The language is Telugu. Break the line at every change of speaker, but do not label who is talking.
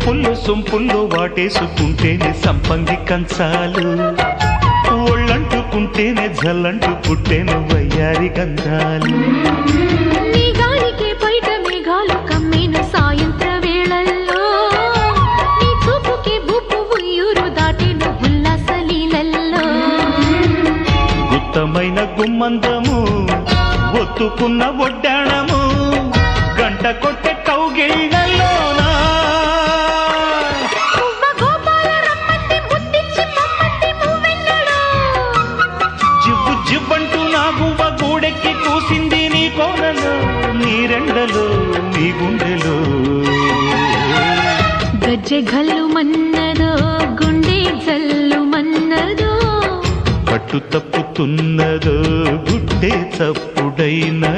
సొంపుల్లో వాటేసుకుంటేనే సంపంగి కంచాలు, ఒళ్ళంటుకుంటేనే జల్లంటు పుట్టేను వయ్యారి గంధాలు.
నీ గాలికే బయట మేఘాలు కమ్మేను సాయంత్ర వేళల్లో, నీ చూపుకే బూపు ఉయ్యూరు దాటేను ఉల్లాస లీలల్లో.
గుత్తమైన గుమ్మందము ఒత్తుకున్న ఒడ్డాణము గంట కొట్టే కౌగిళ్ళలోనా జివ్వు జివ్వంటూ నా గువ్వ గూడెక్కి కూసింది నీ కోనలో, నీ రెండలో నీ గుండెలో.
గజ్జె గల్లు మన్నదో గుండె జల్లు మన్నదో,
పట్టు తప్పుతున్నదో గుడ్డే చప్పుడైనా.